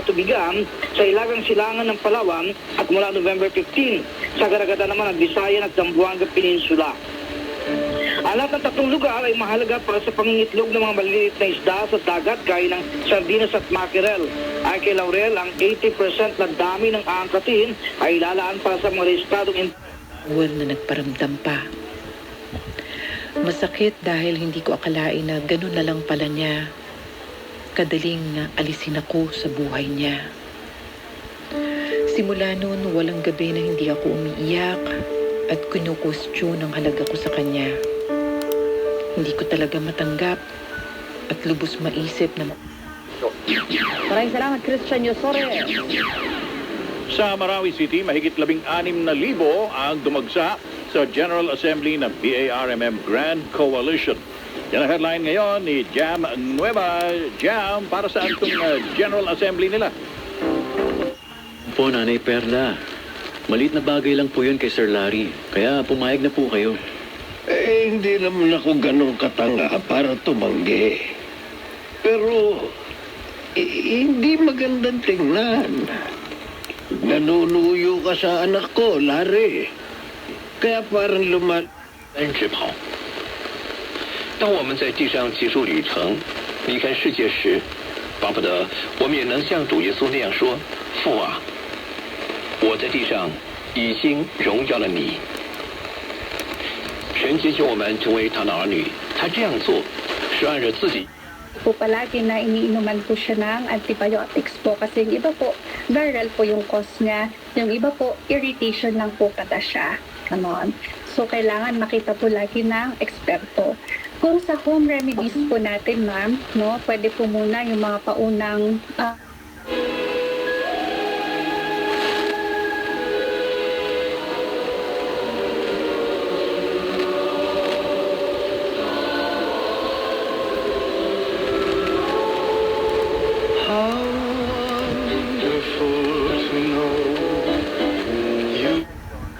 Tubigan sa Ilagang Silangan ng Palawan at mula November 15 sa karagatan naman ng Visayan at Zamboanga Peninsula. Ang lahat ng tatlong lugar ay mahalaga para sa pangingitlog ng mga maliliit na isda sa dagat gaya ng sardinas at mackerel. Ay kay Laurel, ang 80% na dami ng aangkatin ay ilalaan para sa mga rehistradong na nagparamdam pa. Masakit dahil hindi ko akalain na ganun na lang pala niya. Kadaling alisin ako sa buhay niya. Simula noon, walang gabi na hindi ako umiiyak at kinukustyon ang halaga ko sa kanya. Hindi ko talaga matanggap at lubos maisip na Maraming salamat, Christian Yosore. Sa Marawi City, mahigit 16,000 ang dumagsa sa General Assembly ng BARMM Grand Coalition. Yan ang headline ngayon ni Jam Nueva. Jam, para saan itong General Assembly nila? Po, Nanay Perla. Maliit na bagay lang po yun kay Sir Larry. Kaya pumayag na po kayo. Hindi naman ako ganun katanga para tumanggi. Pero, hindi magandang tingnan. Nanunuyo ka sa anak ko, Larry. Kaya parang 3日跑。当我们在地上结束旅程，离开世界时，巴不得我们也能像主耶稣那样说：“父啊，我在地上已经荣耀了你。”神拣选我们成为他的儿女，他这样做是按着自己。 Po palagi na iniinuman po siya ng antibiotics po kasi yung iba po viral po yung cause niya, yung iba po irritation lang po kada siya. Ganon. So kailangan makita po lagi ng eksperto. Kung sa home remedies po natin, ma'am, no, pwede po muna yung mga paunang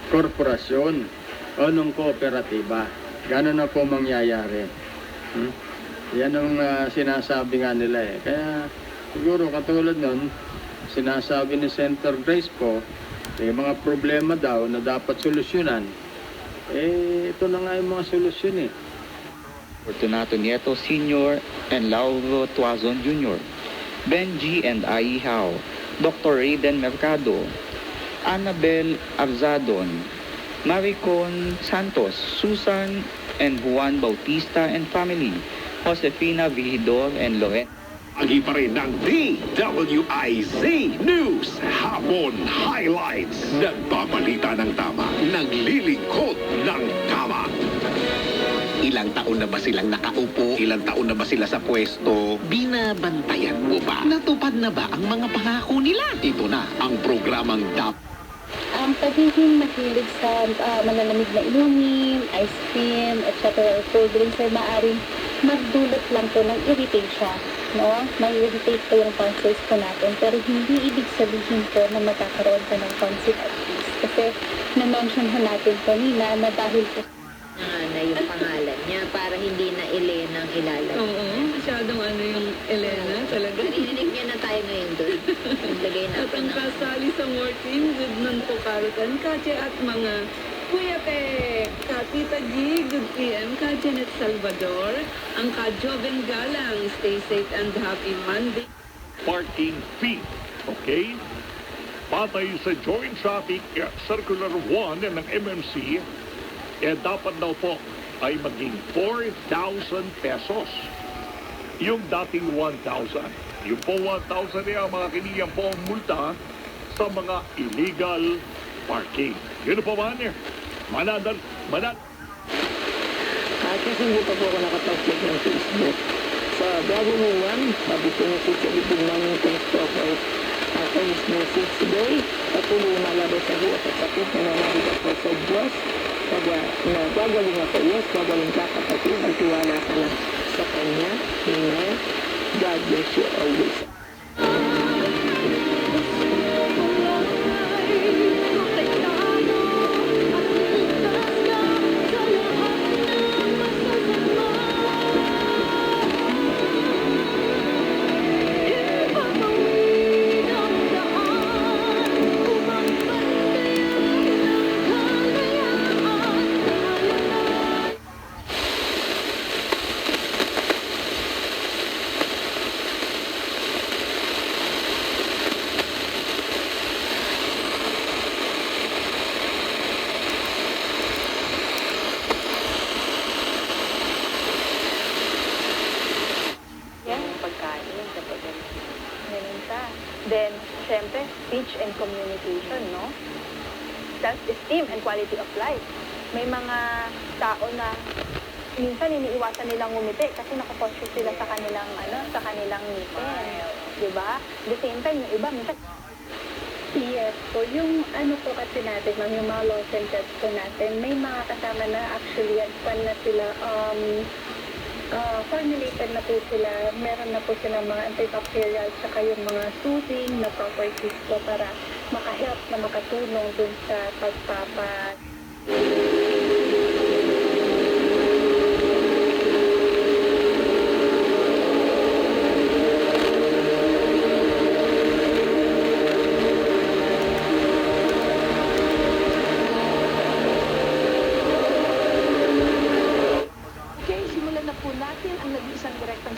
korporasyon o nung kooperatiba. Gano'n na po mangyayari. Yan ang sinasabi nga nila eh. Kaya siguro katulad nun, sinasabi ni Senator Grace po, may mga problema daw na dapat solusyonan. Ito na nga yung mga solusyon eh. Fortunato Nieto Sr. and Lauro Tuazon Jr., Benji and Ai Hao, Dr. Aiden Mercado, Annabel Arzadon, Maricon Santos, Susan and Juan Bautista and family, Josefina Vigidor and Loren. Agi pa rin ng DWIZ News Hapon Highlights. Nagbabalita ng tama, naglilingkod ng tama. Ilang taon na ba silang nakaupo? Ilang taon na ba sila sa pwesto? Binabantayan mo ba? Natupad na ba ang mga pangako nila? Ito na ang programang ang pagiging mahilig sa malalamig na inumin, ice cream, etc. or cold drinks ay maaaring magdulot lang po ng irritation. No? May-irritate po yung tonsils po natin. Pero hindi ibig sabihin po na magkakaroon ka ng tonsillitis. Kasi na-mention ho natin kanina na dahil po na yung pangalan niya para hindi na Elena ang ilalagay. Oo, masyadong yung Elena talaga. Narinig niya na tayo ngayon doon. Naglagay na At ang kasali sa working with non-Pukarutan, Katya at mga Kuya Pe, Katita G, Good PM, Janet Salvador, ang Joven Galang, stay safe and happy Monday. Parking fee. Okay? Patay sa Joint Traffic Circular 1 ng MMC, dapat daw po ay maging 4,000 pesos. Yung dating 1,000. Yung po 1,000 niya, mga kiniyang po ang multa sa mga illegal parking. Yun po ba niya? Manadal. Kasi hindi pa po ako nakatapos ng Facebook. Sa bago mo yan, sabi ko na po sa ibig namin Christopher. Ako is message today. Patuloy malabas sa buwas at sakit na nangyari po sa Diyos. Kaya gagaling ako, yes, gagaling ka kapatid. Magtiwala ka lang sa Kanya. Amen. God bless you always. Then, syempre, speech and communication, no? Self-esteem and quality of life. May mga tao na minsan iniiwasan nilang ngumiti kasi nakafocus sila sa kanilang sa kanilang ngipin. Diba? At the same time, yung iba minsan. Yes po, yung po kasi natin, yung mga lozenges po natin, may mga kasama na actually advan na sila, formulated na po sila, meron na po sila mga antibacterial tsaka yung mga soothing na properties po para makahelp na makatulong dun sa pagpapa.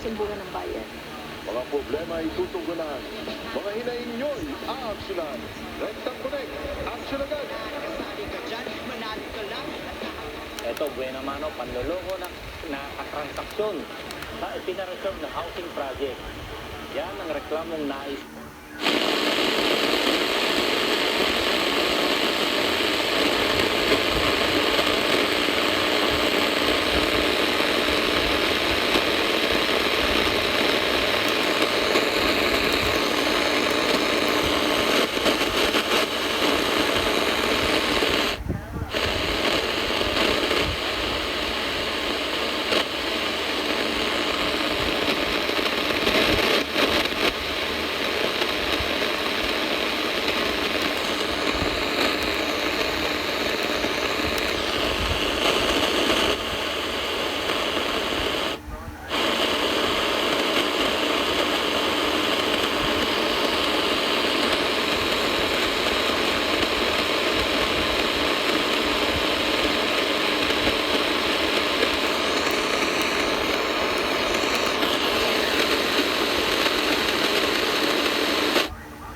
Simbungan ng bayan. Mga problema ay tutugunan. Mga hinaing nyo'y aaksyonan. Rectang Connect, aksyon agad! Ito, buena mano, panloloko na transaksyon na ipinareserve na housing project. Yan ang reklamong nais.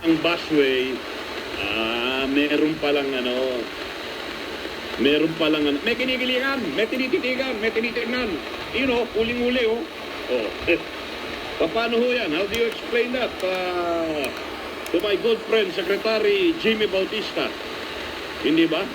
Ang busway, meron palang may kinikilingan, may tinititigan, may tinitignan. Uling-uli, oh. Paano ho yan? How do you explain that to my good friend, Secretary Jimmy Bautista? Hindi ba?